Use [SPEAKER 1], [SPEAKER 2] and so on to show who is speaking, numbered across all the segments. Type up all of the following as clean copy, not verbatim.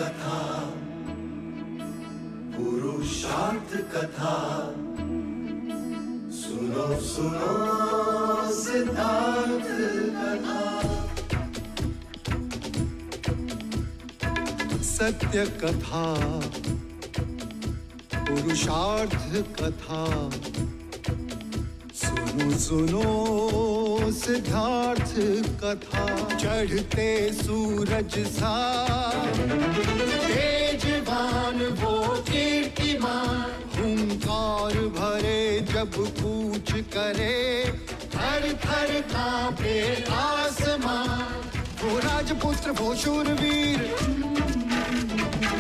[SPEAKER 1] कथा, पुरुषार्थ कथा, सुनो सुनो सिद्धार्थ कथा।
[SPEAKER 2] सत्य कथा, पुरुषार्थ कथा, सुनो सुनो सिद्धार्थ कथा। चढ़ते सूरज सा तेजवान वो कीर्तिमान, हुंकार भरे जब कूच करे, थर थर कांपे आसमान। वो राजपुत्र वो शूरवीर,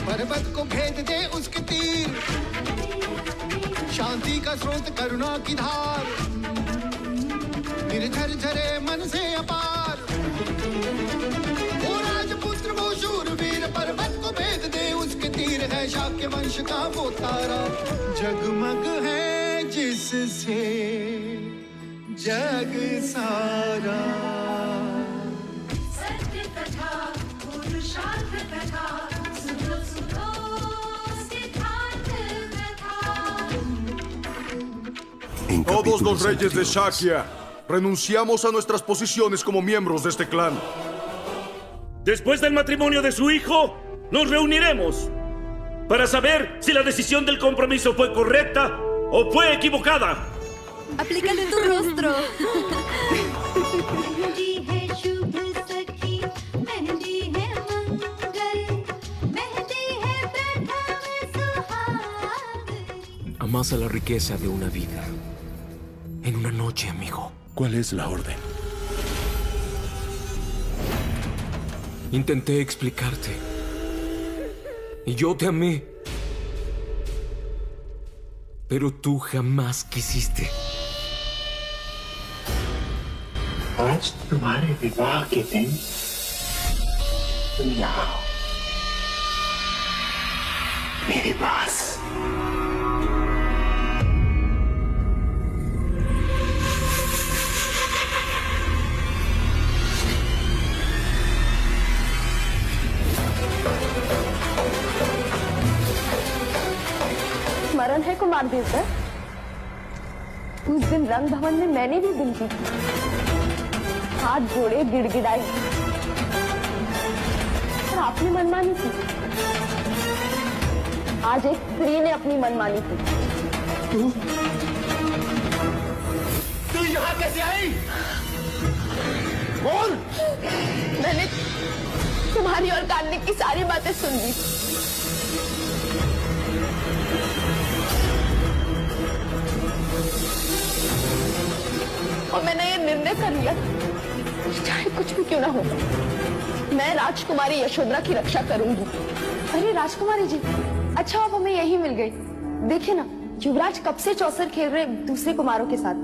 [SPEAKER 2] पर्वत को भेद दे उसके तीर, शांति का स्रोत करुणा की धार, निर्झर झरे मन से अपार। वो राजपुत्र वो शूरवीर, पर्वत को भेद दे उसके तीर, है शाक्य वंश का वो तारा, जगमग है जिससे जग सारा।
[SPEAKER 3] सत्य कथा, पुरुषार्थ कथा, सुनो सुनो सिद्धार्थ कथा।
[SPEAKER 4] Todos los reyes de Shakya renunciamos a nuestras posiciones como miembros de este clan.
[SPEAKER 5] Después del matrimonio de su hijo, nos reuniremos para saber si la decisión del compromiso fue correcta o fue equivocada.
[SPEAKER 6] Aplícale tu rostro.
[SPEAKER 3] Mehndi है शुभ सखी, मेहंदी है मंगल, मेहंदी है प्रथम सुहाग।
[SPEAKER 7] Amasa la riqueza de una vida en una noche, amigo.
[SPEAKER 8] ¿Cuál es la orden?
[SPEAKER 7] Intenté explicarte. Y yo te amé. Pero tú jamás quisiste.
[SPEAKER 9] आज तुम्हारे विवाह के दिन तुम यहाँ आओ मेरे पास।
[SPEAKER 6] स्मरण है कुमार देवता, उस दिन रंग भवन में मैंने भी विनती की, हाथ जोड़े गिड़गिड़ाई, और आपने मनमानी की। आज एक स्त्री ने अपनी मनमानी की।
[SPEAKER 9] तू यहाँ कैसे आई? बोल।
[SPEAKER 6] मैंने तुम्हारी और कार्तिक की सारी बातें सुन ली। और मैंने ये निर्णय कर लिया, चाहे कुछ भी क्यों ना हो, मैं राजकुमारी यशोधरा की रक्षा करूंगी। अरे राजकुमारी जी, अच्छा आप हमें यही मिल गई। देखिए ना, युवराज कब से चौसर खेल रहे दूसरे कुमारों के साथ।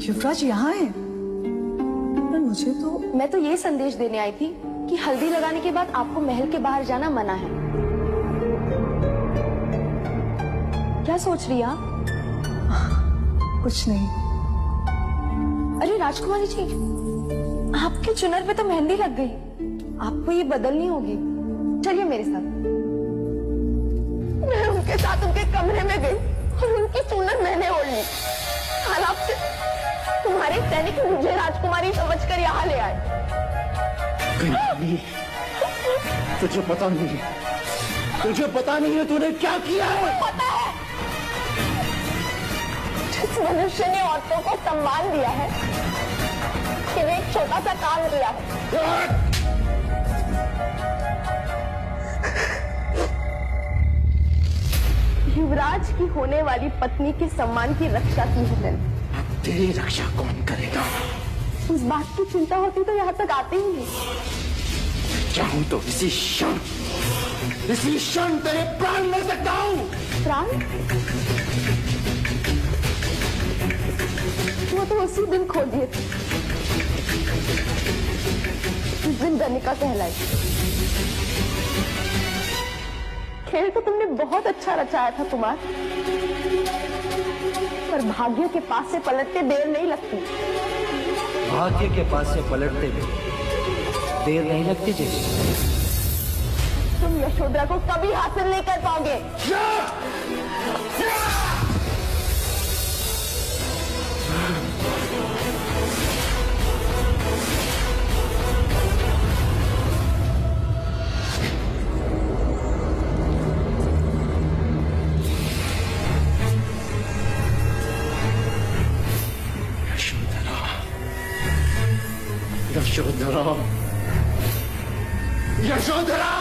[SPEAKER 10] युवराज यहाँ है? पर मुझे तो
[SPEAKER 6] मैं तो ये संदेश देने आई थी कि हल्दी लगाने के बाद आपको महल के बाहर जाना मना है। क्या सोच रही हैं आप?
[SPEAKER 10] कुछ नहीं।
[SPEAKER 6] अरे राजकुमारी जी, आपके चुनर पे तो मेहंदी लग गई, आपको ये बदलनी होगी। चलिए मेरे साथ। मैं उनके साथ उनके कमरे में गई और उनकी चुनर मैंने ओढ़ ली। हालात से तुम्हारे सैनिक मुझे राजकुमारी समझकर यहाँ ले आए।
[SPEAKER 9] तुझे पता नहीं, तुझे पता नहीं है तूने क्या किया है?
[SPEAKER 6] पता है, जिस मनुष्य ने औरतों को सम्मान दिया है, उसने एक छोटा सा काम किया है। युवराज की होने वाली पत्नी के सम्मान की रक्षा की है मैंने।
[SPEAKER 9] तेरी रक्षा कौन करेगा?
[SPEAKER 6] उस बात की चिंता होती तो यहाँ तक आते ही नहीं।
[SPEAKER 9] चाहूं तो इसी क्षण तेरे प्राण ले सकता हूँ।
[SPEAKER 6] प्राण? वो तो उसी दिन खो दिए थे, उस दिन गनिका कहलाई। खेल तो तुमने बहुत अच्छा रचाया था कुमार, पर भाग्य के पास से पलटते देर नहीं लगती।
[SPEAKER 11] भाग्य के पास से पलटते भी देर नहीं लगती जी।
[SPEAKER 6] तुम यशोधरा को कभी हासिल नहीं कर पाओगे।
[SPEAKER 9] यशोधरा, यशोधरा!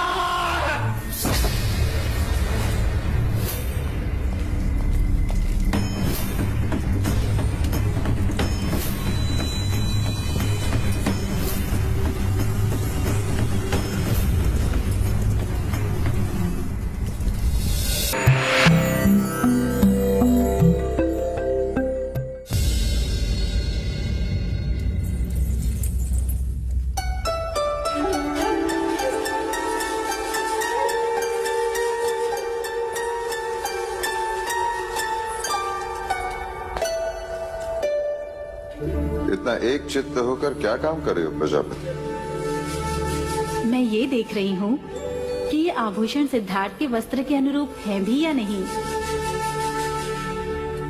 [SPEAKER 8] इतना एक चित्त होकर क्या काम कर रहे हो प्रजापति?
[SPEAKER 3] मैं ये देख रही हूँ कि ये आभूषण सिद्धार्थ के वस्त्र के अनुरूप है भी या नहीं।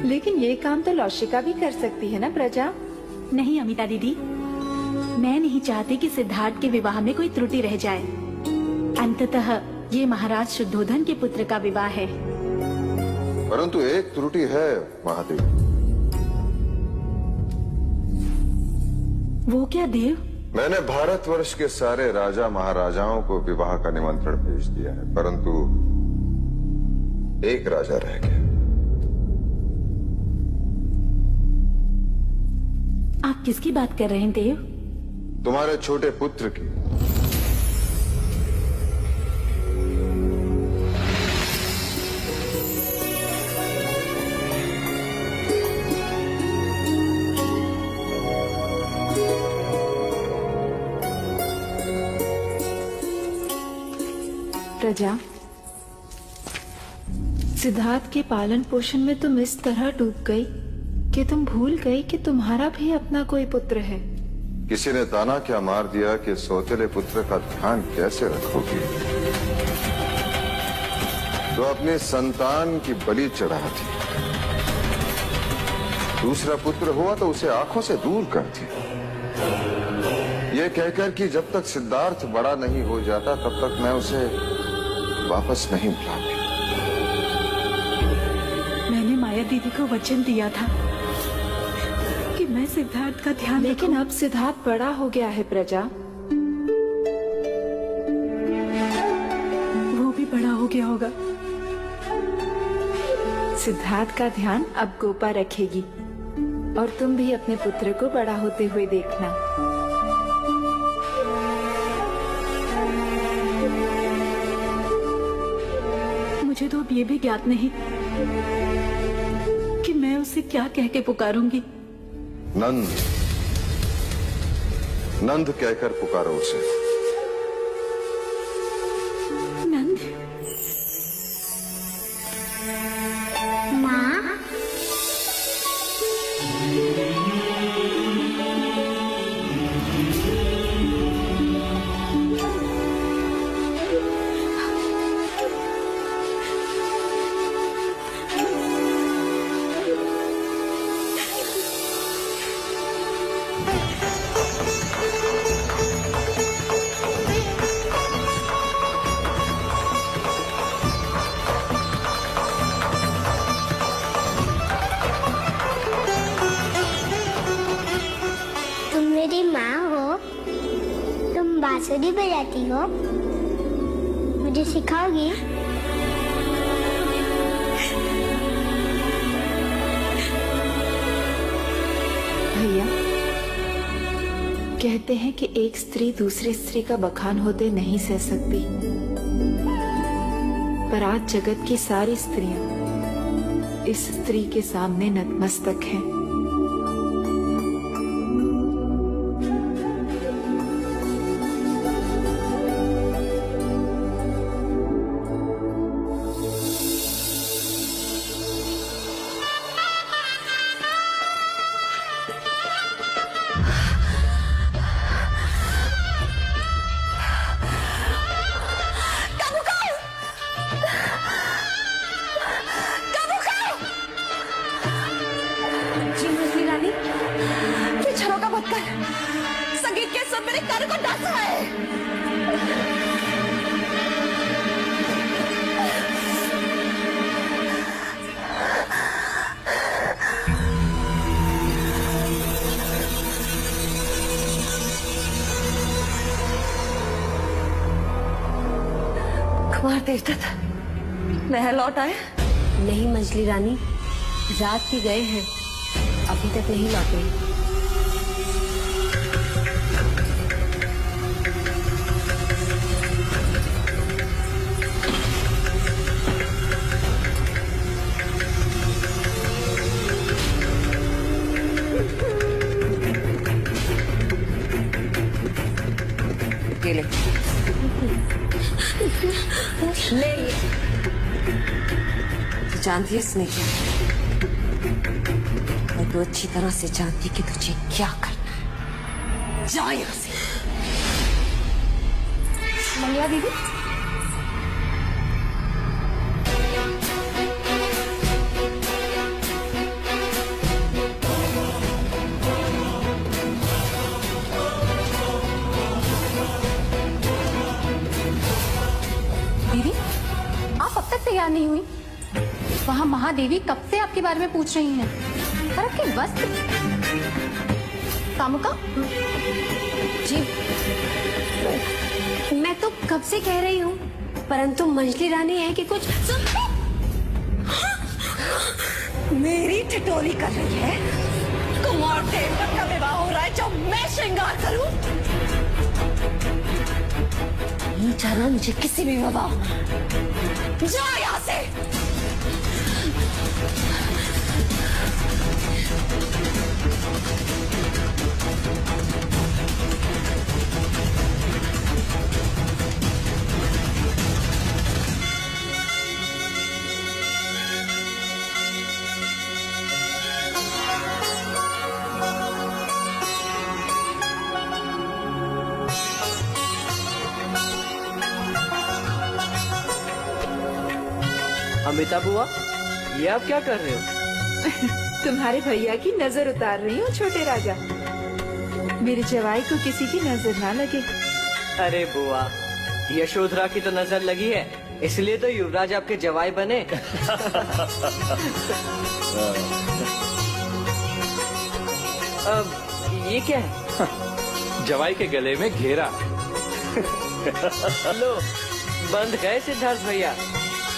[SPEAKER 10] लेकिन ये काम तो लौशिका भी कर सकती है ना प्रजा?
[SPEAKER 3] नहीं अमिता दीदी, मैं नहीं चाहती कि सिद्धार्थ के विवाह में कोई त्रुटि रह जाए। अंततः ये महाराज शुद्धोधन के पुत्र का विवाह है।
[SPEAKER 8] परंतु एक त्रुटि है महादेव।
[SPEAKER 3] वो क्या देव?
[SPEAKER 8] मैंने भारतवर्ष के सारे राजा महाराजाओं को विवाह का निमंत्रण भेज दिया है, परंतु एक राजा रह गया।
[SPEAKER 3] आप किसकी बात कर रहे हैं देव?
[SPEAKER 8] तुम्हारे छोटे पुत्र की।
[SPEAKER 10] प्रजा, सिद्धार्थ के पालन पोषण में तुम इस तरह डूब गई कि तुम भूल गई कि तुम्हारा भी अपना कोई पुत्र है।
[SPEAKER 8] किसी ने ताना क्या मार दिया कि सौतेले पुत्र का ध्यान कैसे रखोगी? तो अपने संतान की बलि चढ़ा दी। दूसरा पुत्र हुआ तो उसे आंखों से दूर कर दिया, ये कहकर कि जब तक सिद्धार्थ बड़ा नहीं हो जाता तब तक मैं उसे वापस नहीं बुलाऊंगी।
[SPEAKER 3] मैंने माया दीदी को वचन दिया था कि मैं सिद्धार्थ का ध्यान
[SPEAKER 10] लेकिन अब सिद्धार्थ बड़ा हो गया है प्रजा।
[SPEAKER 3] वो भी बड़ा हो गया होगा।
[SPEAKER 10] सिद्धार्थ का ध्यान अब गोपा रखेगी और तुम भी अपने पुत्र को बड़ा होते हुए देखना।
[SPEAKER 3] मुझे तो अब ये भी ज्ञात नहीं कि मैं उसे क्या कह के पुकारूंगी।
[SPEAKER 8] नंद, नंद कहकर पुकारो उसे।
[SPEAKER 3] नंद?
[SPEAKER 6] माँ, बांसुरी बजाती हो? मुझे सिखाओगी?
[SPEAKER 10] भैया, कहते हैं कि एक स्त्री दूसरी स्त्री का बखान होते नहीं सह सकती, पर आज जगत की सारी स्त्रियां इस स्त्री के सामने नतमस्तक हैं।
[SPEAKER 6] संगीत के सुर मेरे कानों को डस रहा है। कुमार देवदत्त वह लौट आए?
[SPEAKER 12] नहीं मंजली रानी, रात के गए हैं, अभी तक नहीं लौटे। ले ये। तू जानती है इसने क्या? मैं तो अच्छी तरह से जानती कि तुझे क्या करना है। जा यहाँ से।
[SPEAKER 6] मंगला दीदी,
[SPEAKER 12] दीदी, आप अब तक तैयार नहीं हुई? वहाँ महादेवी कब से आपके बारे में पूछ रही हैं। और आपके वस्त्र? कामुका? जी, मैं तो कब से कह रही हूँ, परंतु मंजली रानी है कि कुछ
[SPEAKER 6] मेरी ठिठोली कर रही है। कुमार देवदत्त का विवाह हो रहा है जो मैं श्रृंगार करूं।
[SPEAKER 12] नहीं जाना मुझे किसी भी विवाह।
[SPEAKER 6] जा यहाँ से।
[SPEAKER 11] अमिता बुआ, ये आप क्या कर रहे हो?
[SPEAKER 10] तुम्हारे भैया की नजर उतार रही हूँ छोटे राजा। मेरे जवाई को किसी की नजर ना लगे।
[SPEAKER 11] अरे बुआ, यशोधरा की तो नजर लगी है, इसलिए तो युवराज आपके जवाई बने। अब ये क्या है?
[SPEAKER 13] जवाई के गले में घेरा।
[SPEAKER 11] लो, बंद गए सिद्धार्थ भैया,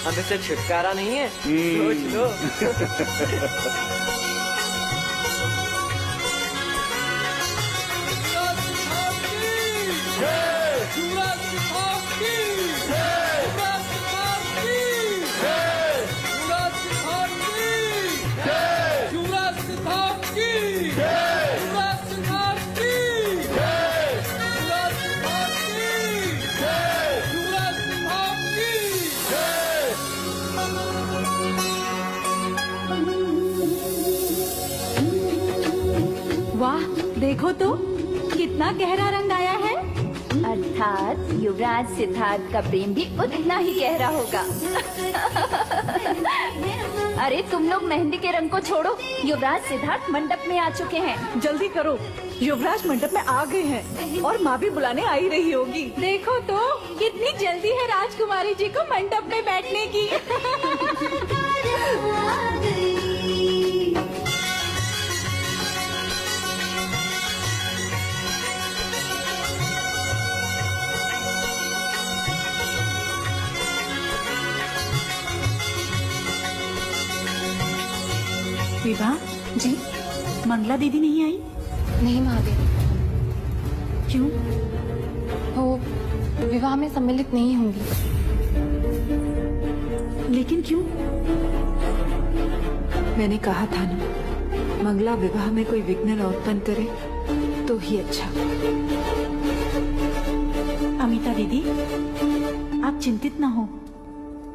[SPEAKER 11] अब इससे छुटकारा नहीं है। सोच लो।
[SPEAKER 3] वाह, देखो तो कितना गहरा रंग आया है।
[SPEAKER 12] अर्थात युवराज सिद्धार्थ का प्रेम भी उतना ही गहरा होगा। अरे तुम लोग मेहंदी के रंग को छोड़ो, युवराज सिद्धार्थ मंडप में आ चुके हैं।
[SPEAKER 3] जल्दी करो, युवराज मंडप में आ गए हैं और माँ भी बुलाने आई रही होगी। देखो तो कितनी जल्दी है राजकुमारी जी को मंडप में बैठने की। विभा
[SPEAKER 12] जी,
[SPEAKER 3] मंगला दीदी नहीं आई?
[SPEAKER 12] नहीं महादेवी,
[SPEAKER 3] क्यों?
[SPEAKER 12] वो विवाह में सम्मिलित नहीं होंगी।
[SPEAKER 3] लेकिन क्यों?
[SPEAKER 10] मैंने कहा था ना, मंगला विवाह में कोई विघ्न न उत्पन्न करे तो ही अच्छा।
[SPEAKER 3] अमिता दीदी, आप चिंतित न हो,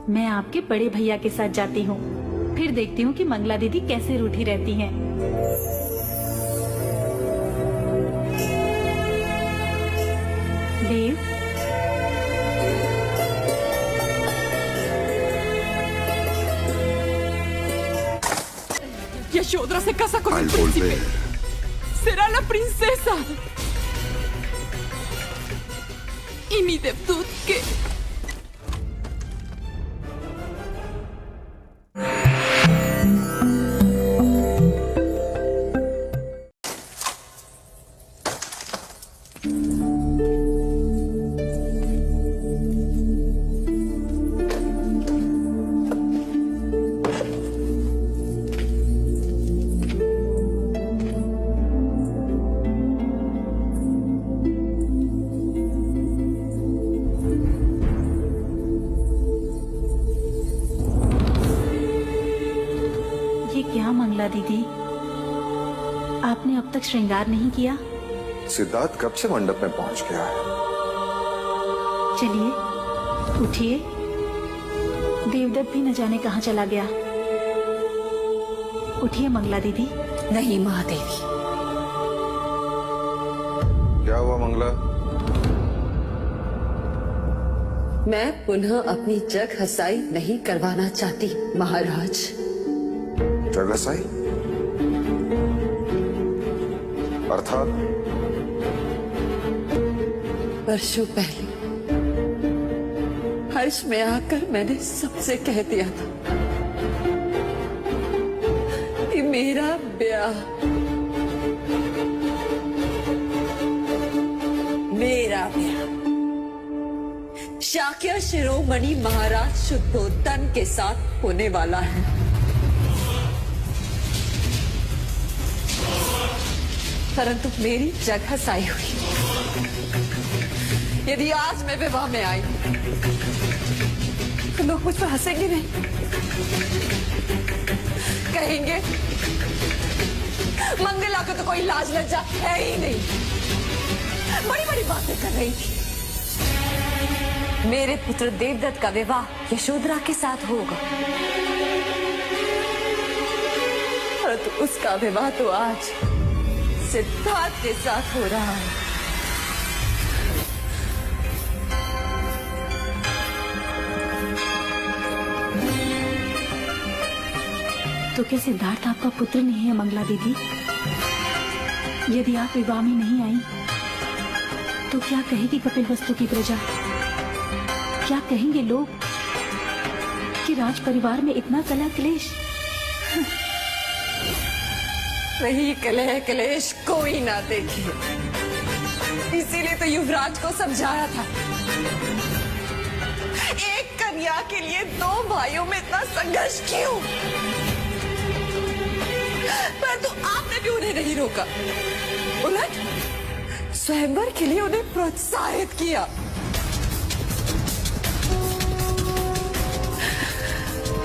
[SPEAKER 3] मैं आपके बड़े भैया के साथ जाती हूँ, फिर देखती हूँ कि मंगला दीदी कैसे रूठी रहती हैं। देव,
[SPEAKER 6] यशोधरा से casa con
[SPEAKER 4] Al
[SPEAKER 6] el príncipe.
[SPEAKER 4] volver,
[SPEAKER 6] Será
[SPEAKER 10] era la princesa. Y mi Devdut que...
[SPEAKER 3] ये क्या मंगला दीदी, आपने अब तक श्रृंगार नहीं किया?
[SPEAKER 8] सिद्धार्थ कब से मंडप में पहुंच गया है?
[SPEAKER 3] चलिए उठिए, देवदत्त भी न जाने कहाँ चला गया। उठिए मंगला दीदी।
[SPEAKER 6] नहीं महादेवी,
[SPEAKER 8] क्या हुआ मंगला?
[SPEAKER 6] मैं पुनः अपनी जग हसाई नहीं करवाना चाहती महाराज।
[SPEAKER 8] जगसाई अर्थात?
[SPEAKER 6] वर्षों पहले हर्ष में आकर मैंने सबसे कह दिया था कि मेरा ब्याह शाक्य शिरोमणि महाराज शुद्धोधन के साथ होने वाला है। परंतु मेरी जगह साई हुई। यदि आज मैं विवाह में आई तो लोग मुझ पर हंसेंगे नहीं, कहेंगे मंगला को तो कोई लाज लज्जा है ही नहीं। बड़ी बड़ी बातें कर रही थी। मेरे पुत्र देवदत्त का विवाह यशोधरा के साथ होगा, परंतु उसका विवाह तो आज सिद्धार्थ के साथ हो रहा है।
[SPEAKER 3] तो क्या सिद्धार्थ आपका पुत्र नहीं है मंगला दीदी? यदि आप विवाह में नहीं आई तो क्या कहेगी कपिलवस्तु की प्रजा? क्या कहेंगे लोग कि राज परिवार में इतना कलह क्लेश?
[SPEAKER 6] वही कलह क्लेश कोई ना देखे, इसीलिए तो युवराज को समझाया था। एक कन्या के लिए दो भाइयों में इतना संघर्ष क्यों? परंतु आपने भी उन्हें नहीं रोका, उलट स्वयंवर के लिए उन्हें प्रोत्साहित किया।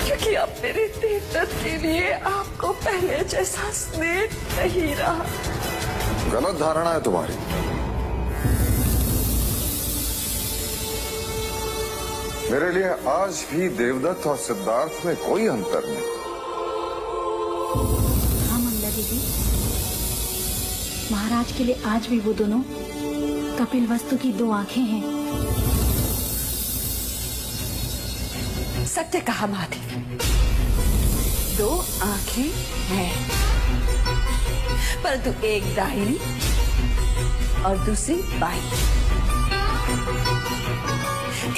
[SPEAKER 6] क्योंकि अब मेरे देवदत्त के लिए आपको पहले जैसा स्नेह नहीं रहा।
[SPEAKER 8] गलत धारणा है तुम्हारी। मेरे लिए आज भी देवदत्त और सिद्धार्थ में कोई अंतर नहीं।
[SPEAKER 3] हाँ मंगला दीदी, महाराज के लिए आज भी वो दोनों कपिलवस्तु की दो आंखें हैं।
[SPEAKER 6] सत्य कहा महादेव, दो आंखें हैं, परंतु एक दाहिनी और दूसरी बाईं।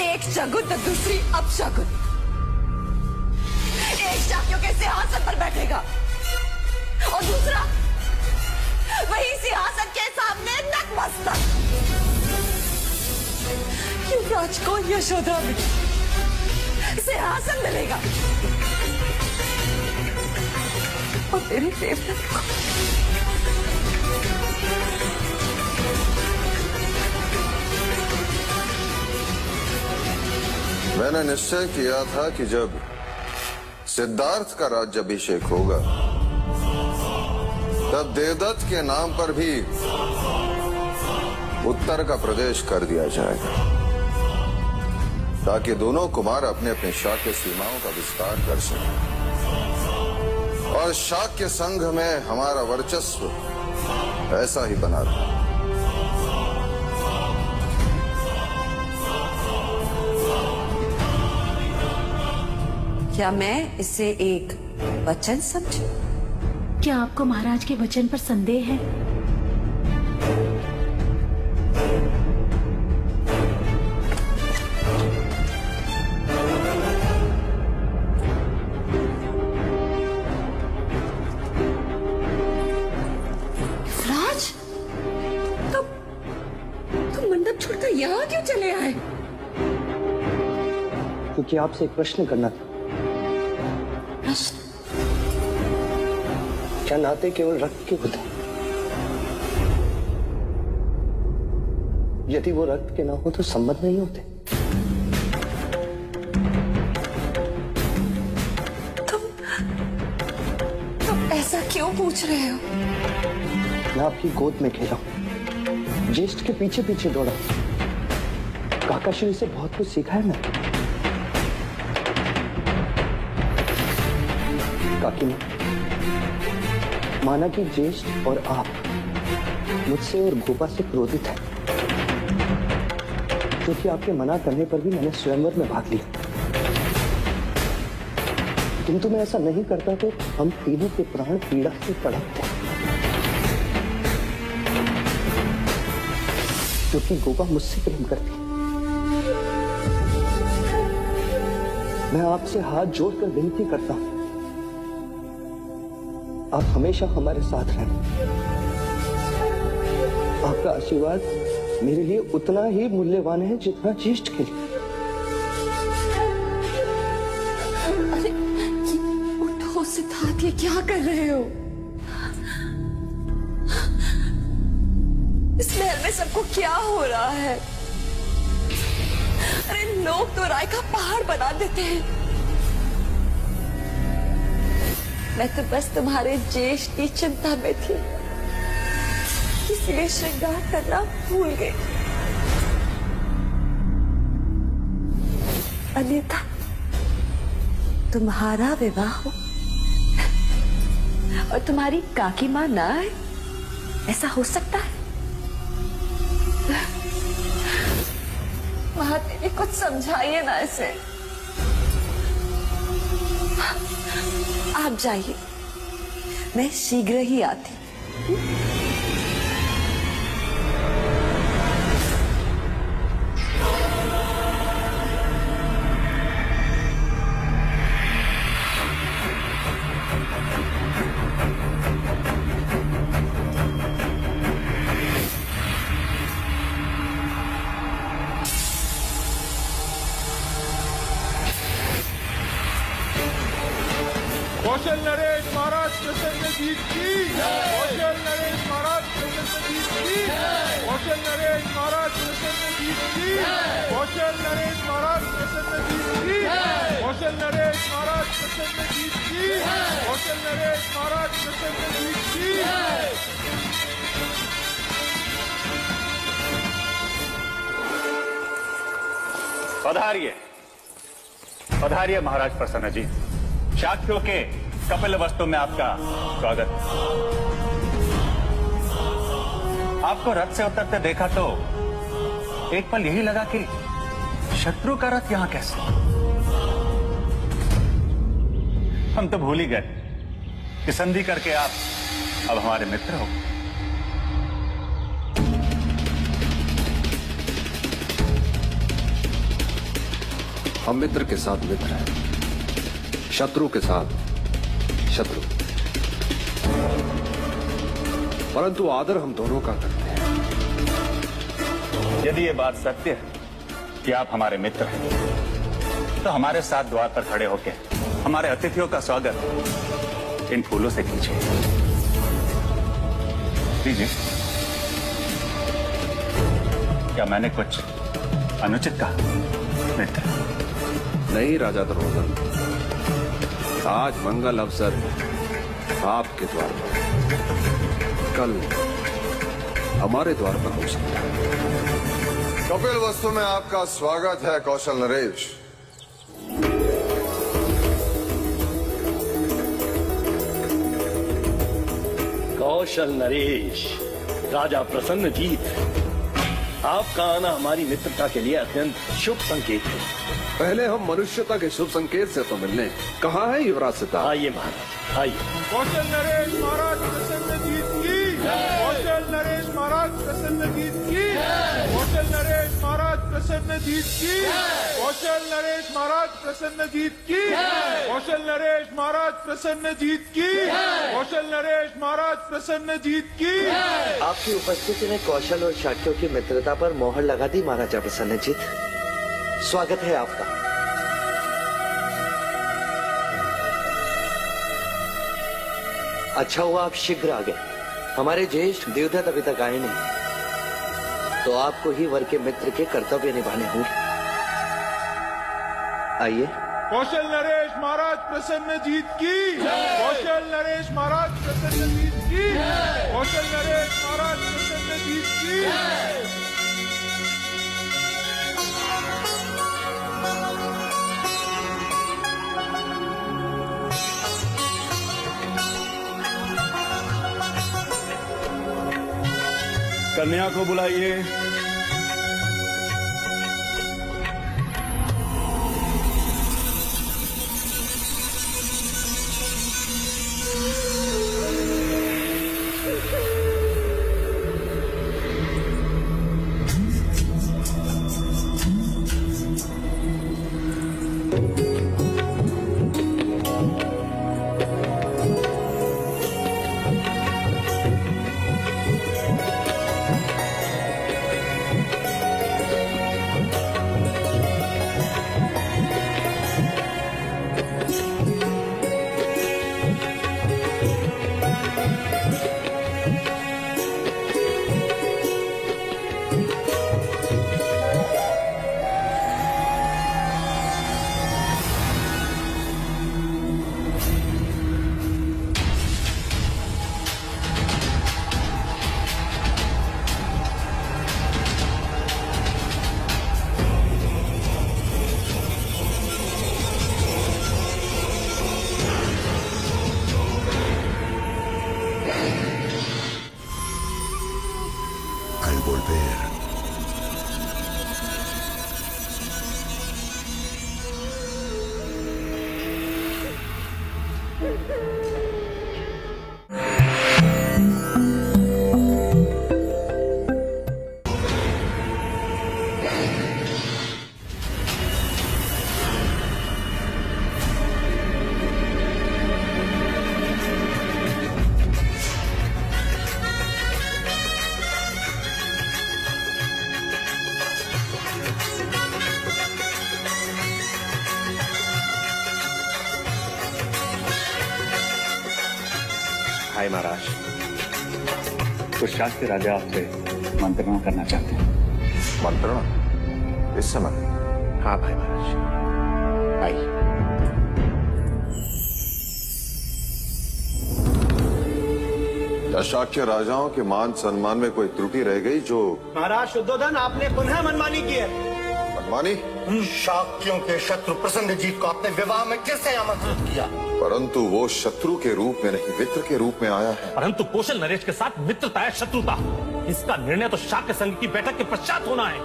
[SPEAKER 6] एक शगुन तो दूसरी अपशगुन। एक शाक्यों के सिंहासन पर बैठेगा और दूसरा वही सिंहासन के सामने नतमस्तक। युवराज को यशोधरा में सिंहासन मिलेगा और मेरे देवदत्त को
[SPEAKER 8] मैंने निश्चय किया था कि जब सिद्धार्थ का राज्याभिषेक होगा तब देवदत्त के नाम पर भी उत्तर का प्रदेश कर दिया जाएगा, ताकि दोनों कुमार अपने अपने शाक्य सीमाओं का विस्तार कर सकें और शाक्य संघ में हमारा वर्चस्व ऐसा ही बना रहे।
[SPEAKER 6] क्या मैं इसे एक वचन समझूं?
[SPEAKER 3] क्या आपको महाराज के वचन पर संदेह है?
[SPEAKER 6] यहाँ क्यों चले आए?
[SPEAKER 9] क्योंकि आपसे एक प्रश्न करना था।
[SPEAKER 6] प्रश्न?
[SPEAKER 9] क्या नाते केवल रक्त के होते हैं? यदि वो रक्त के ना हो तो संबंध नहीं होते।
[SPEAKER 6] तुम ऐसा क्यों पूछ रहे हो?
[SPEAKER 9] मैं आपकी गोद में खेला हूं, ज्येष्ठ के पीछे पीछे दौड़ा, काकाश्री से बहुत कुछ सीखा है मैंने। काकी ने माना कि ज्येष्ठ और आप मुझसे और गोपा से क्रोधित हैं, क्योंकि आपके मना करने पर भी मैंने स्वयंवर में भाग लिया। किंतु मैं ऐसा नहीं करता तो हम तीनों के प्राण पीड़ा से तड़पते, क्योंकि गोपा मुझसे प्रेम करती है। मैं आपसे हाथ जोड़कर विनती करता हूं, आप हमेशा हमारे साथ रहना। आपका आशीर्वाद मेरे लिए उतना ही मूल्यवान है जितना ज्येष्ठ के लिए।
[SPEAKER 6] अरे उठो सिद्धार्थ, ये क्या कर रहे हो? इस महल में सबको क्या हो रहा है? अरे लोग तो राय का पहाड़ बना देते हैं। मैं तो बस तुम्हारे ज्येष्ठ की चिंता में थी, इसलिए श्रृंगार करना भूल गई। अन्यथा तुम्हारा विवाह हो और तुम्हारी काकी मां ना आए, ऐसा हो सकता है? महादेवी, कुछ समझाइए ना इसे। आप जाइए, मैं शीघ्र ही आती।
[SPEAKER 2] कौशल नरेश महाराज प्रसन्नजीत की, कौशल नरेश महाराज प्रसन्नजीत की, कौशल नरेश महाराज प्रसन्नजीत की, कौशल नरेश महाराज प्रसन्नजीत की, कौशल नरेश महाराज प्रसन्नजीत की, कौशल नरेश महाराज प्रसन्नजीत की।
[SPEAKER 13] पधारिए, पधारिए महाराज प्रसन्नजीत। शाक्यों के कपिल वस्तु में आपका स्वागत। आपको रथ से उतरते देखा तो एक पल यही लगा कि शत्रु का रथ यहां कैसे। हम तो भूल ही गए कि संधि करके आप अब हमारे मित्र हो।
[SPEAKER 7] हम मित्र के साथ मित्र हैं, शत्रु के साथ शत्रु, परंतु आदर हम दोनों का करते हैं।
[SPEAKER 13] यदि ये बात सत्य है कि आप हमारे मित्र हैं, तो हमारे साथ द्वार पर खड़े होकर हमारे अतिथियों का स्वागत इन फूलों से कीजिए। दीजिए। क्या मैंने कुछ अनुचित कहा मित्र?
[SPEAKER 7] नहीं राजा दुर्योधन, आज मंगल अवसर आपके द्वार पर, कल हमारे द्वार पर हो सकता है।
[SPEAKER 8] कपिल वस्तु में आपका स्वागत है कौशल नरेश।
[SPEAKER 5] कौशल नरेश, राजा प्रसन्नजीत, आपका आना हमारी मित्रता के लिए अत्यंत शुभ संकेत है।
[SPEAKER 7] पहले हम मनुष्यता के शुभ संकेत से तो मिलने। कहाँ है युवराज सिद्धार्थ?
[SPEAKER 5] आइए महाराज, आइए।
[SPEAKER 2] कौशल नरेश महाराज प्रसन्नजीत की, कौशल नरेश महाराज प्रसन्नजीत की, कौशल नरेश महाराज प्रसन्नजीत की, कौशल नरेश महाराज प्रसन्नजीत की, कौशल नरेश महाराज प्रसन्नजीत की, कौशल नरेश महाराज प्रसन्नजीत की।
[SPEAKER 9] आपकी उपस्थिति ने कौशल और शाक्यों की मित्रता पर मोहर लगा दी महाराजा प्रसन्नजीत। स्वागत है आपका। अच्छा हुआ आप शीघ्र आ गए। हमारे ज्येष्ठ देवदत्त अभी तक आए नहीं, तो आपको ही वर के मित्र के कर्तव्य निभाने होंगे। आइए।
[SPEAKER 2] कौशल नरेश महाराज प्रसन्नजीत की, कौशल नरेश महाराज प्रसन्नजीत की, कौशल नरेश महाराज प्रसन्नजीत की।
[SPEAKER 5] कन्या को बुलाइए।
[SPEAKER 13] हाय महाराज, कुछ शास्त्री राजा आपसे मंत्रणा करना चाहते हैं।
[SPEAKER 8] मंत्रणा इस समय?
[SPEAKER 13] हाँ भाई महाराज, आइए।
[SPEAKER 8] क्या शाक्य राजाओं के मान सम्मान में कोई त्रुटि रह गई जो?
[SPEAKER 9] महाराज शुद्धोधन, आपने पुनः मनमानी की है।
[SPEAKER 8] मनमानी?
[SPEAKER 1] शाक्यों के शत्रु प्रसन्नजीत को अपने विवाह में कैसे आमंत्रित किया?
[SPEAKER 8] परंतु वो शत्रु के रूप में नहीं, मित्र के रूप में आया है।
[SPEAKER 5] परंतु कौशल नरेश के साथ मित्रता है शत्रुता, इसका निर्णय तो शाक्य संघ की बैठक के पश्चात होना है।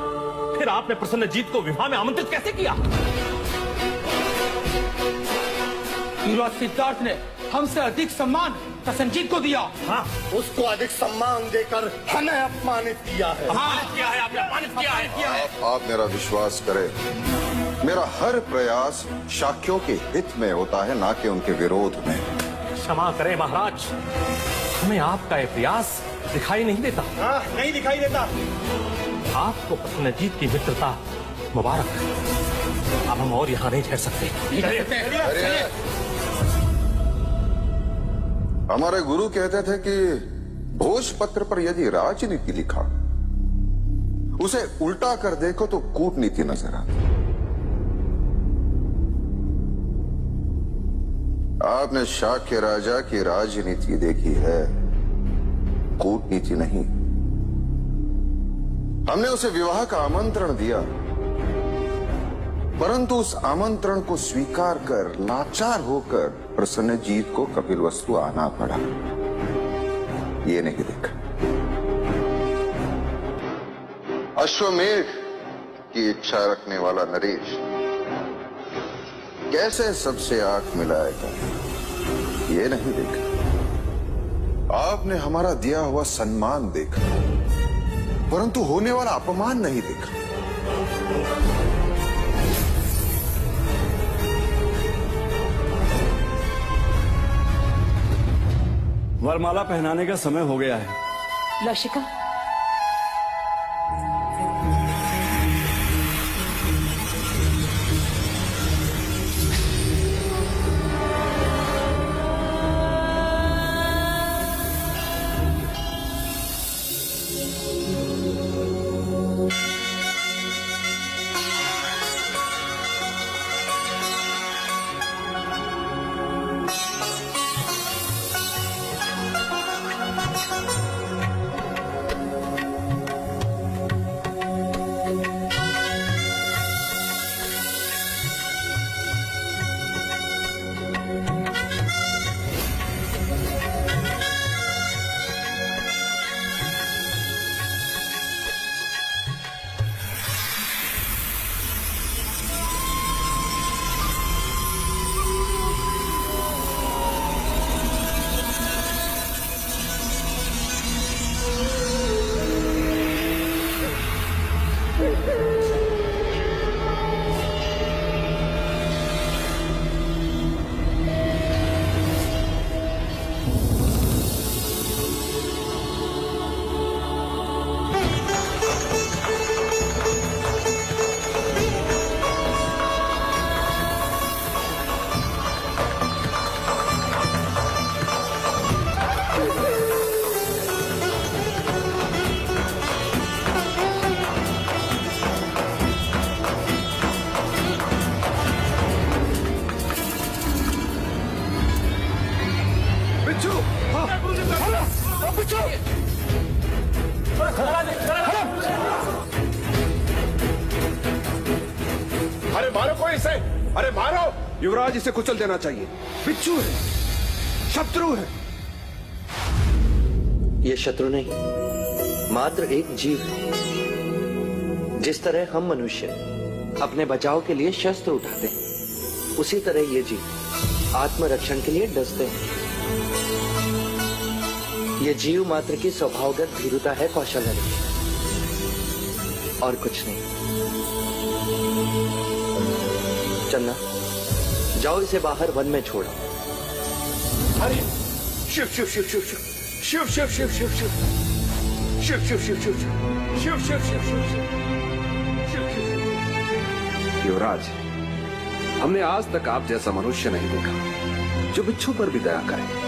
[SPEAKER 5] फिर आपने प्रसन्नजीत को विवाह में आमंत्रित कैसे किया?
[SPEAKER 11] युवराज सिद्धार्थ ने हमसे अधिक सम्मान प्रसन्नजीत को दिया।
[SPEAKER 1] हाँ, उसको अधिक सम्मान देकर हमें अपमानित किया है।
[SPEAKER 5] अपमानित किया है आपने, अपमानित किया है।
[SPEAKER 8] आप मेरा विश्वास करें, मेरा हर प्रयास शाक्यों के हित में होता है, ना कि उनके विरोध में।
[SPEAKER 5] क्षमा करें महाराज, हमें आपका ये प्रयास दिखाई नहीं देता।
[SPEAKER 1] हाँ, नहीं दिखाई देता।
[SPEAKER 5] आपको प्रसन्नजीत की मित्रता मुबारक। अब हम और यहाँ नहीं ठहर सकते।
[SPEAKER 8] हमारे गुरु कहते थे कि भोजपत्र पर यदि राजनीति लिखा, उसे उल्टा कर देखो तो कूटनीति नजर आती। आपने शाक्य राजा की राजनीति देखी है, कूटनीति नहीं। हमने उसे विवाह का आमंत्रण दिया, परंतु उस आमंत्रण को स्वीकार कर लाचार होकर प्रसन्नजीत को कपिलवस्तु आना पड़ा। ये नहीं देखा। अश्वमेध की इच्छा रखने वाला नरेश कैसे सबसे आंख मिलाएगा, ये नहीं देखा। आपने हमारा दिया हुआ सम्मान देखा, परंतु होने वाला अपमान नहीं देखा।
[SPEAKER 14] वरमाला पहनाने का समय हो गया है।
[SPEAKER 3] लौशिका,
[SPEAKER 4] अरे मारो कोई इसे, अरे मारो।
[SPEAKER 7] युवराज, इसे कुचल देना चाहिए। बिच्छू है, शत्रु है।
[SPEAKER 9] ये शत्रु नहीं, मात्र एक जीव है। जिस तरह हम मनुष्य अपने बचाव के लिए शस्त्र उठाते हैं, उसी तरह ये जीव आत्मरक्षण के लिए डसते हैं। ये जीव मात्र की स्वभावगत भीरुता है कौशल नरेश, और कुछ नहीं। चन्ना, जाओ इसे बाहर वन में छोड़ो।
[SPEAKER 4] अरे शिव शिव शिव शिव शिव शिव शिव शिव शिव शिव शिव शिव शिव शिव शिव शिव शिव शिव शिव।
[SPEAKER 7] युवराज, हमने आज तक आप जैसा मनुष्य नहीं देखा जो बिच्छू पर भी दया करे।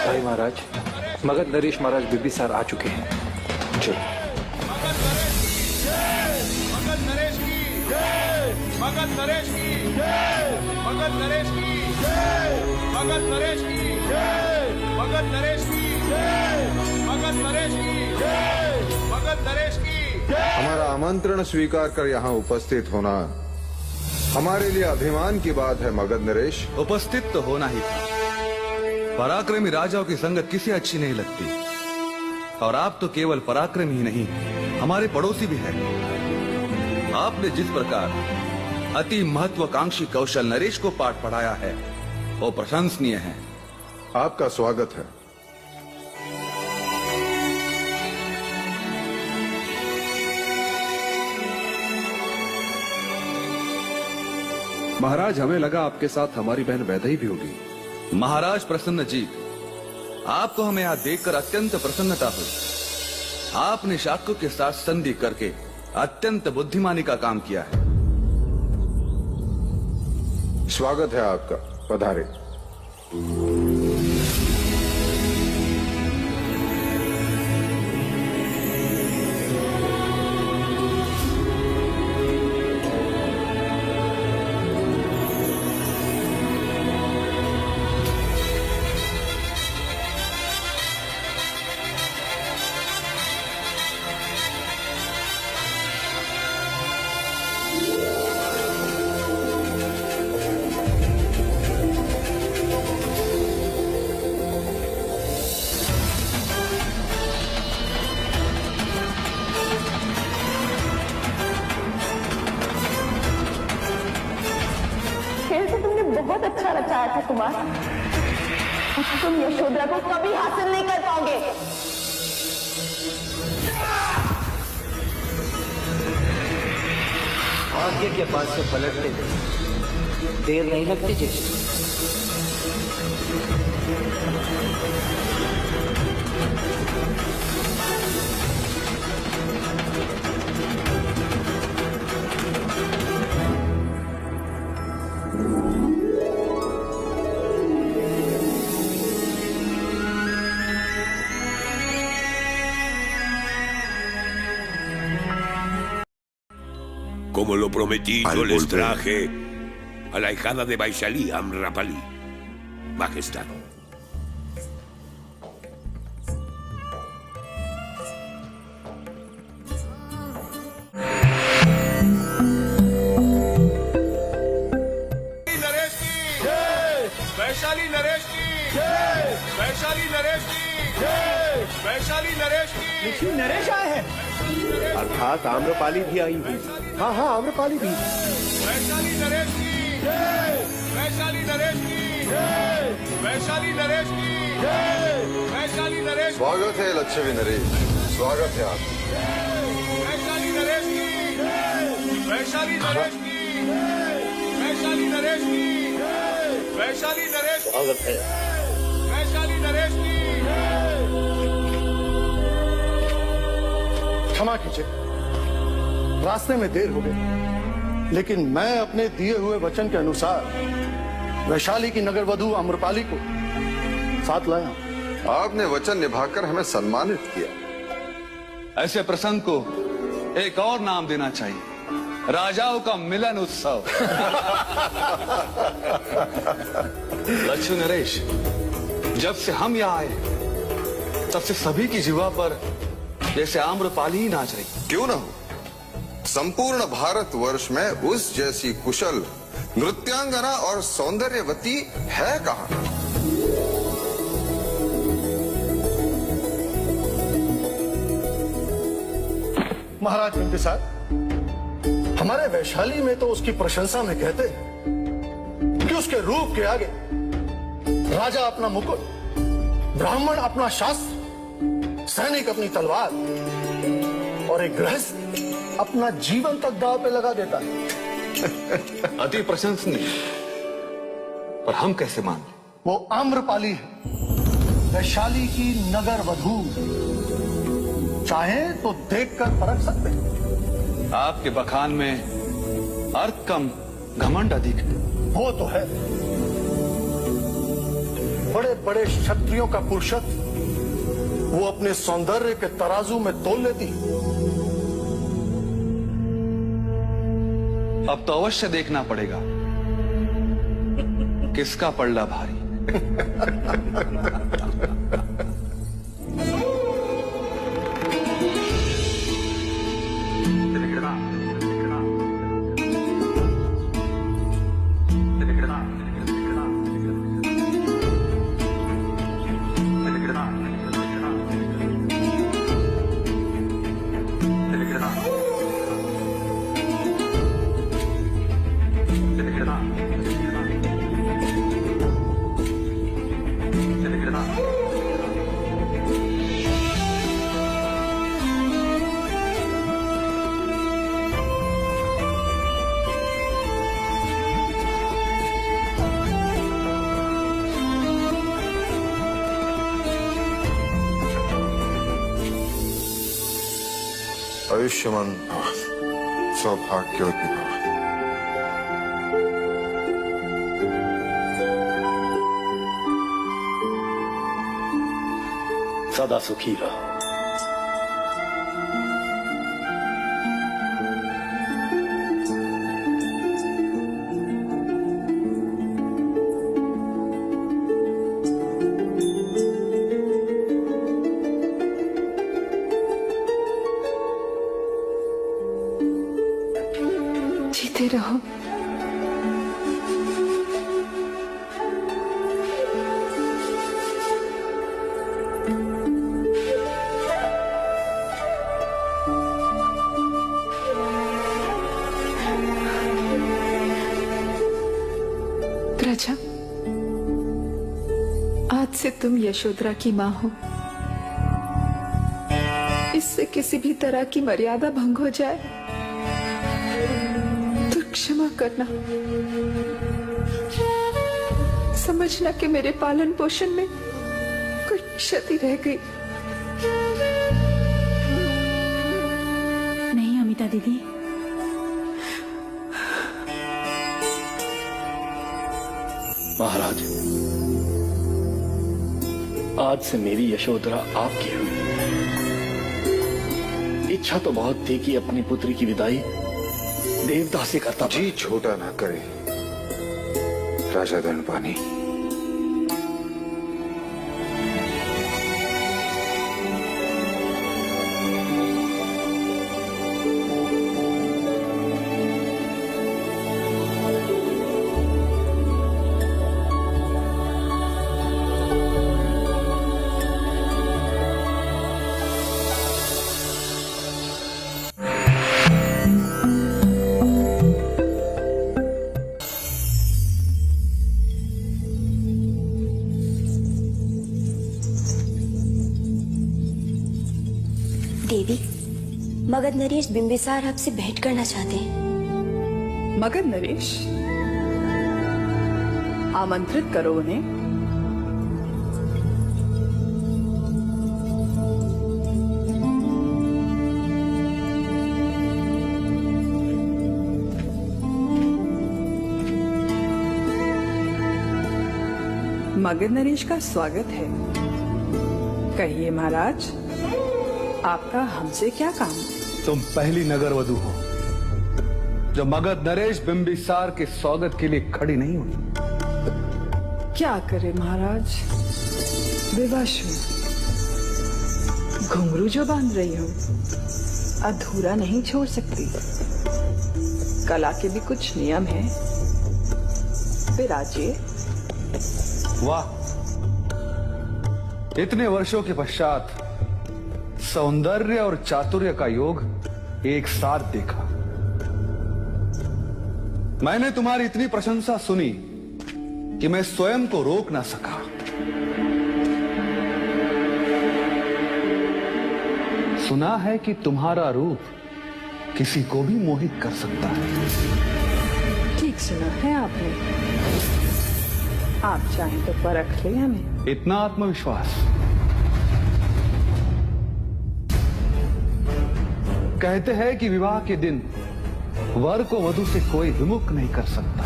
[SPEAKER 9] भाई महाराज, मगध नरेश महाराज बिंबिसार आ चुके हैं। चलो।
[SPEAKER 2] मगध नरेश की जय, मगध नरेश की जय, मगध नरेश की जय, मगध नरेश की जय, मगध नरेश की जय, मगध नरेश की जय, मगध नरेश की जय।
[SPEAKER 8] हमारा आमंत्रण स्वीकार कर यहाँ उपस्थित होना हमारे लिए अभिमान की बात है। मगध नरेश,
[SPEAKER 14] उपस्थित तो होना ही था। पराक्रमी राजाओं की संगत किसे अच्छी नहीं लगती, और आप तो केवल पराक्रमी ही नहीं, हमारे पड़ोसी भी हैं। आपने जिस प्रकार अति महत्वाकांक्षी कौशल नरेश को पाठ पढ़ाया है, वो प्रशंसनीय है।
[SPEAKER 8] आपका स्वागत है।
[SPEAKER 7] महाराज, हमें लगा आपके साथ हमारी बहन वैदेही भी होगी।
[SPEAKER 14] महाराज प्रसन्न जी, आपको हमें यहाँ देखकर अत्यंत प्रसन्नता हुई। आपने शाक्यों के साथ संधि करके अत्यंत बुद्धिमानी का काम किया है।
[SPEAKER 8] स्वागत है आपका, पधारे।
[SPEAKER 6] बताया था कुमार, तुम यशोधरा को कभी हासिल नहीं कर पाओगे।
[SPEAKER 9] भाग्य के पास से पलटने देर नहीं लगती ज्येष्ठ।
[SPEAKER 4] Como lo prometí, yo les traje a la hijada de Vaishali, Amrapali. Majestad.
[SPEAKER 2] Naresh की वैशाली नरेश की वैशाली नरेश की वैशाली नरेश की
[SPEAKER 1] देखिए नरेश आए हैं।
[SPEAKER 2] अर्थात आम्रपाली भी आई हुई।
[SPEAKER 1] हाँ हाँ आम्रपाली भी।
[SPEAKER 2] वैशाली नरेश की वैशाली नरेश की वैशाली नरेश की वैशाली नरेश
[SPEAKER 8] स्वागत है लक्ष्मी नरेश, स्वागत है आप।
[SPEAKER 2] वैशाली नरेश की वैशाली नरेश की वैशाली नरेश की वैशाली नरेश
[SPEAKER 1] स्वागत है।
[SPEAKER 2] वैशाली नरेश की।
[SPEAKER 1] क्षमा कीजिए, रास्ते में देर हो गई, लेकिन मैं अपने दिए हुए वचन के अनुसार वैशाली की नगर वधू आम्रपाली को साथ लाया।
[SPEAKER 8] आपने वचन निभाकर हमें सम्मानित किया।
[SPEAKER 14] ऐसे प्रसंग को एक और नाम देना चाहिए, राजाओं का मिलन उत्सव। लक्ष्मी नरेश, जब से हम यहाँ आए तब से सभी की जीवा पर जैसे आम्रपाली ही नाच रही।
[SPEAKER 8] क्यों ना हो, संपूर्ण भारतवर्ष में उस जैसी कुशल नृत्यांगना और सौंदर्यवती है कहाँ?
[SPEAKER 1] महाराज बिंबिसार, हमारे वैशाली में तो उसकी प्रशंसा में कहते हैं कि उसके रूप के आगे राजा अपना मुकुट, ब्राह्मण अपना शास्त्र, सैनिक अपनी तलवार और एक गृहस्थ अपना जीवन तक दांव पे लगा देता है।
[SPEAKER 14] अति प्रशंसनीय, पर हम कैसे मान लें?
[SPEAKER 1] वो आम्रपाली है, वैशाली की नगर वधू। चाहे तो देखकर परख सकते हैं।
[SPEAKER 14] आपके बखान में अर्थ कम घमंड अधिक है।
[SPEAKER 1] वो तो है, बड़े बड़े क्षत्रियों का पुरुषत्व वो अपने सौंदर्य के तराजू में तोल लेती।
[SPEAKER 14] अब तो अवश्य देखना पड़ेगा किसका पल्ला भारी।
[SPEAKER 8] आयुष्मान भव, सौभाग्यवती भव।
[SPEAKER 5] सदा सुखी रहो।
[SPEAKER 10] जीते रहो। प्रजा, तुम यशोधरा की माँ हो, इससे किसी भी तरह की मर्यादा भंग हो जाए तो क्षमा करना। समझना कि मेरे पालन पोषण में कोई क्षति रह गई।
[SPEAKER 3] नहीं अमिता दीदी,
[SPEAKER 4] महाराज, आज से मेरी यशोधरा आपकी हुई। इच्छा तो बहुत थी कि अपनी पुत्री की विदाई देवदास से करता।
[SPEAKER 8] जी छोटा ना करे राजा धनपानी।
[SPEAKER 6] देवी, मगध नरेश बिंबिसार आपसे भेंट करना चाहते हैं।
[SPEAKER 10] मगध नरेश, आमंत्रित करो उन्हें। मगध नरेश का स्वागत है। कहिए महाराज, आपका हमसे क्या काम?
[SPEAKER 14] तुम पहली नगर वधू हो जो मगध नरेश बिंबिसार के स्वागत के लिए खड़ी नहीं हुई।
[SPEAKER 10] क्या करे महाराज, विवश हूं। घुंघरू जो बांध रही हो अधूरा नहीं छोड़ सकती। कला के भी कुछ नियम हैं। विराजिए।
[SPEAKER 14] वाह, इतने वर्षों के पश्चात सौंदर्य और चातुर्य का योग एक साथ देखा। मैंने तुम्हारी इतनी प्रशंसा सुनी कि मैं स्वयं को रोक ना सका। सुना है कि तुम्हारा रूप किसी को भी मोहित कर सकता है।
[SPEAKER 10] ठीक सुना है आपने। आप चाहें तो परख ले हमें।
[SPEAKER 14] इतना आत्मविश्वास? कहते हैं कि विवाह के दिन वर को वधू से कोई विमुख नहीं कर सकता।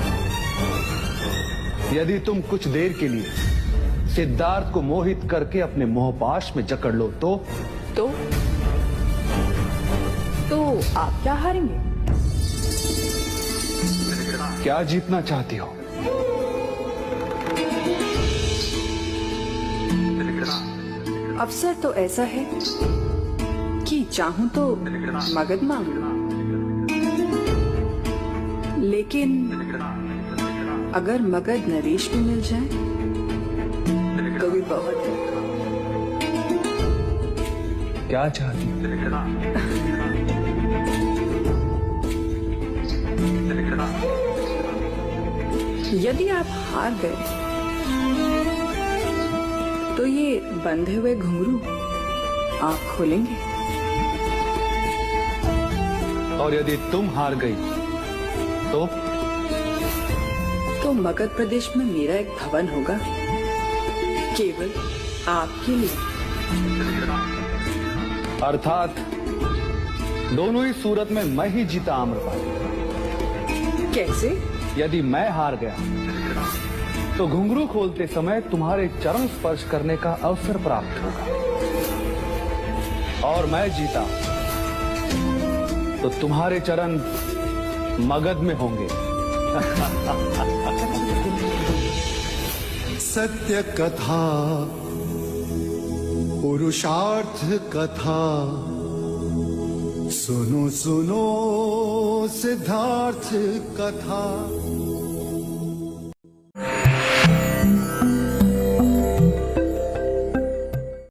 [SPEAKER 14] यदि तुम कुछ देर के लिए सिद्धार्थ को मोहित करके अपने मोहपाश में जकड़ लो तो
[SPEAKER 10] आप क्या हारेंगे?
[SPEAKER 14] क्या जीतना चाहती हो?
[SPEAKER 10] अवसर तो ऐसा है कि चाहूं तो मगध मांग लूं, लेकिन अगर मगध नरेश भी मिल जाए तो भी बहुत है।
[SPEAKER 14] क्या चाहती हो?
[SPEAKER 10] यदि आप हार गए तो ये बंधे हुए घुंघरू आप खोलेंगे,
[SPEAKER 14] और यदि तुम हार गई
[SPEAKER 10] तो मगध प्रदेश में मेरा एक भवन होगा केवल आपके लिए।
[SPEAKER 14] अर्थात दोनों ही सूरत में मैं ही जीता आम्रपाली।
[SPEAKER 10] कैसे?
[SPEAKER 14] यदि मैं हार गया तो घुंघरू खोलते समय तुम्हारे चरण स्पर्श करने का अवसर प्राप्त होगा, और मैं जीता तो तुम्हारे चरण मगध में होंगे।
[SPEAKER 2] सत्य कथा, पुरुषार्थ कथा, सुनो सुनो सिद्धार्थ कथा।